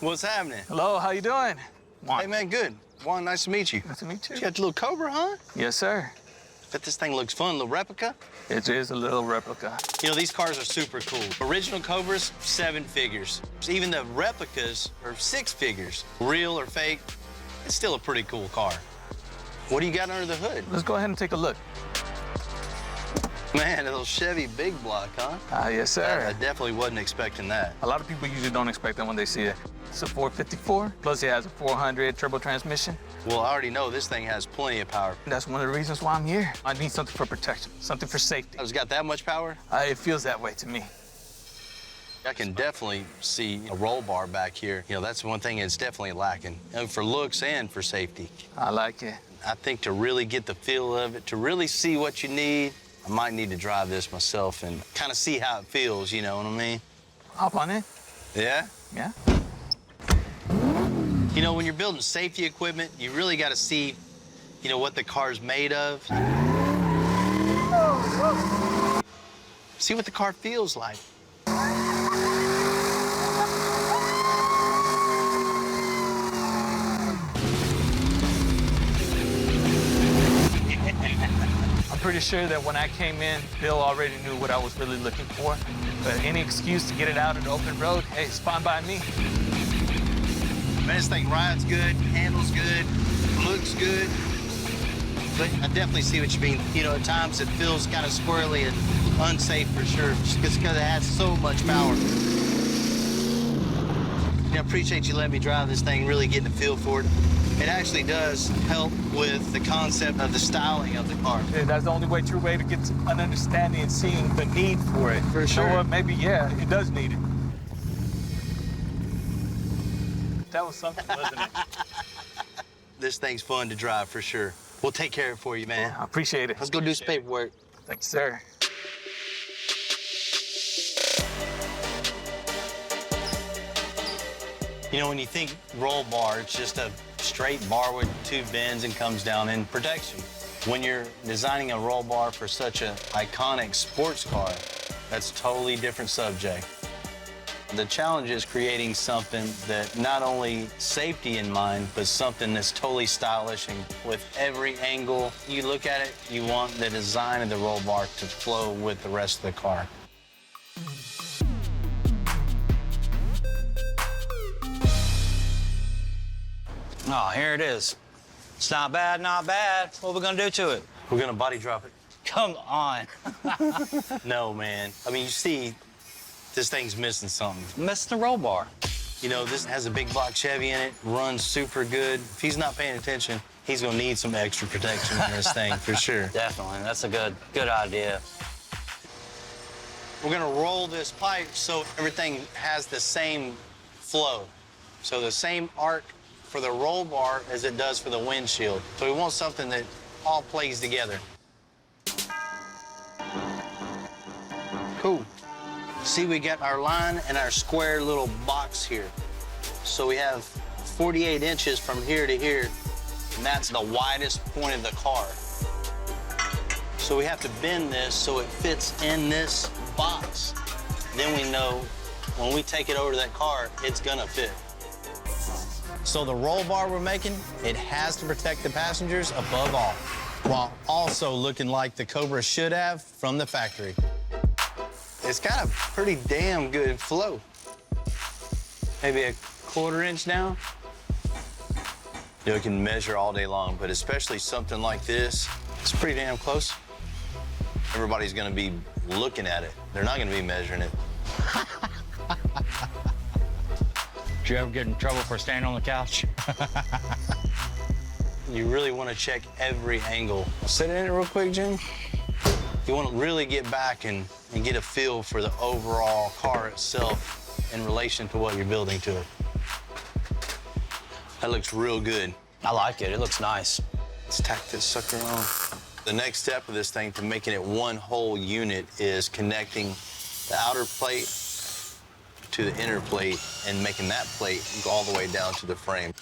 What's happening? Hello, how you doing? Juan. Hey, man, good. Juan, nice to meet you. Nice to meet you. You got the little Cobra, huh? Yes, sir. Bet this thing looks fun, little replica. It is a little replica. You know, these cars are super cool. Original Cobras, 7 figures. Even the replicas are 6 figures. Real or fake, it's still a pretty cool car. What do you got under the hood? Let's go ahead and take a look. Man, a little Chevy big block, huh? Yes, sir. I definitely wasn't expecting that. A lot of people usually don't expect that when they see it. It's a 454, plus it has a 400 turbo transmission. Well, I already know this thing has plenty of power. That's one of the reasons why I'm here. I need something for protection, something for safety. It's got that much power? It feels that way to me. I can definitely see a roll bar back here. You know, that's one thing it's definitely lacking, and for looks and for safety. I like it. I think to really get the feel of it, to really see what you need, I might need to drive this myself and kind of see how it feels, you know what I mean? Hop on it. Yeah? Yeah. You know, when you're building safety equipment, you really got to see, you know, what the car's made of. See what the car feels like. I'm pretty sure that when I came in, Bill already knew what I was really looking for. But any excuse to get it out on the open road, hey, it's fine by me. Man, this thing rides good, handles good, looks good. But I definitely see what you mean. You know, at times it feels kind of squirrely and unsafe for sure, just because it has so much power. You know, I appreciate you letting me drive this thing, really getting a feel for it. It actually does help with the concept of the styling of the car. Yeah, that's the only way, true way to get an understanding and seeing the need for it. For sure. You know what? Maybe, yeah, it does need it. That was something, wasn't it? This thing's fun to drive for sure. We'll take care of it for you, man. I appreciate it. Let's go do some paperwork. Thanks, sir. You know, when you think roll bar, it's just a straight bar with 2 bends and comes down and protects you. When you're designing a roll bar for such an iconic sports car, that's a totally different subject. The challenge is creating something that not only safety in mind, but something that's totally stylish, and with every angle you look at it, you want the design of the roll bar to flow with the rest of the car. Oh, here it is. It's not bad, not bad. What are we gonna do to it? We're gonna body drop it. Come on. No, man. I mean, you see, this thing's missing something. Missing the roll bar. You know, this has a big block Chevy in it, runs super good. If he's not paying attention, he's gonna need some extra protection on this thing for sure. Definitely, that's a good idea. We're gonna roll this pipe so everything has the same flow. So the same arc for the roll bar as it does for the windshield. So we want something that all plays together. Cool. See, we got our line and our square little box here. So we have 48 inches from here to here, and that's the widest point of the car. So we have to bend this so it fits in this box. Then we know when we take it over to that car, it's gonna fit. So the roll bar we're making, it has to protect the passengers above all, while also looking like the Cobra should have from the factory. It's got a pretty damn good flow. Maybe a 1/4 inch down. You know, it can measure all day long, but especially something like this, it's pretty damn close. Everybody's gonna be looking at it. They're not gonna be measuring it. Did you ever get in trouble for standing on the couch? You really want to check every angle. Sit in it real quick, Jim. You want to really get back and get a feel for the overall car itself in relation to what you're building to it. That looks real good. I like it. It looks nice. Let's tack this sucker on. The next step of this thing to making it one whole unit is connecting the outer plate to the inner plate and making that plate go all the way down to the frame.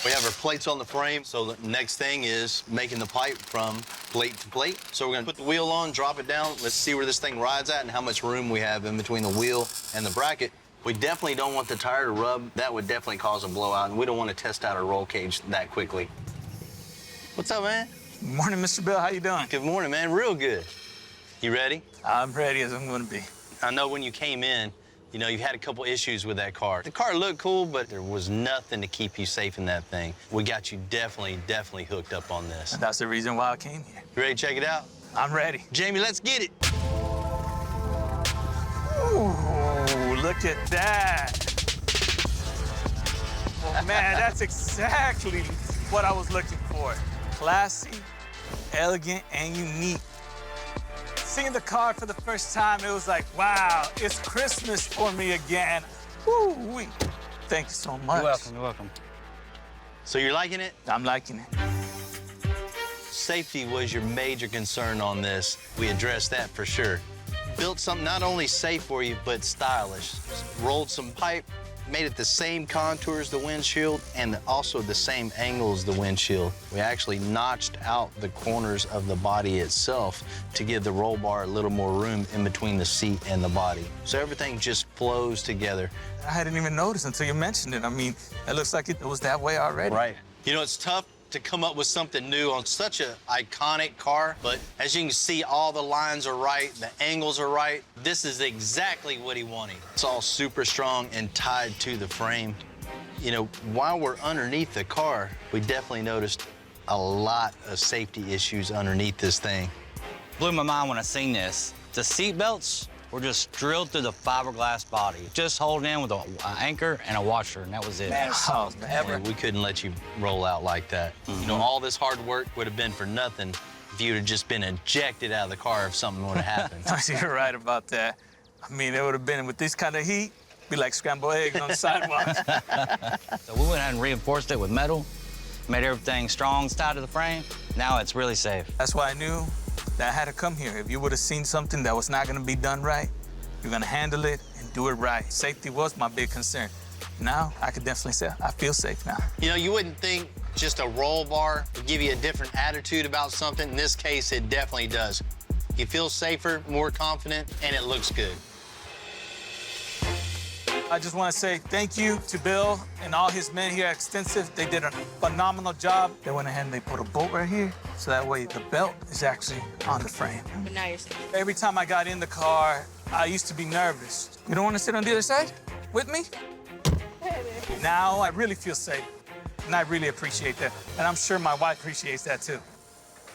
We have our plates on the frame, so the next thing is making the pipe from plate to plate. So we're gonna put the wheel on, drop it down. Let's see where this thing rides at and how much room we have in between the wheel and the bracket. We definitely don't want the tire to rub. That would definitely cause a blowout, and we don't want to test out our roll cage that quickly. What's up, man? Morning, Mr. Bill. How you doing? Good morning, man. Real good. You ready? I'm ready as I'm going to be. I know when you came in, you know, you had a couple issues with that car. The car looked cool, but there was nothing to keep you safe in that thing. We got you definitely hooked up on this. That's the reason why I came here. You ready to check it out? I'm ready. Jamie, let's get it. Ooh, look at that. Oh, man, that's exactly what I was looking for. Classy, elegant, and unique. Seeing the car for the first time, it was like, wow, it's Christmas for me again. Woo-wee. Thank you so much. You're welcome, you're welcome. So you're liking it? I'm liking it. Safety was your major concern on this. We addressed that for sure. Built something not only safe for you, but stylish. Rolled some pipe, made it the same contour as the windshield and also the same angle as the windshield. We actually notched out the corners of the body itself to give the roll bar a little more room in between the seat and the body. So everything just flows together. I hadn't even noticed until you mentioned it. I mean, it looks like it was that way already. Right. You know, it's tough to come up with something new on such an iconic car, but as you can see, all the lines are right, the angles are right. This is exactly what he wanted. It's all super strong and tied to the frame. You know, while we're underneath the car, we definitely noticed a lot of safety issues underneath this thing. Blew my mind when I seen this. The seat belts were just drilled through the fiberglass body, just holding in with an anchor and a washer, and that was it. Oh, man. We couldn't let you roll out like that. You know, all this hard work would have been for nothing if you would have just been ejected out of the car if something would have happened. You're right about that. I mean, it would have been, with this kind of heat, be like scrambled eggs on the sidewalk. So we went ahead and reinforced it with metal, made everything strong, tied to the frame. Now it's really safe. That's why I knew that I had to come here. If you would have seen something that was not gonna be done right, you're gonna handle it and do it right. Safety was my big concern. Now, I could definitely say I feel safe now. You know, you wouldn't think just a roll bar would give you a different attitude about something. In this case, it definitely does. You feel safer, more confident, and it looks good. I just want to say thank you to Bill and all his men here at Extensive. They did a phenomenal job. They went ahead and they put a bolt right here, so that way the belt is actually on the frame. But now you're safe. Every time I got in the car, I used to be nervous. You don't want to sit on the other side with me? Now I really feel safe, and I really appreciate that. And I'm sure my wife appreciates that too.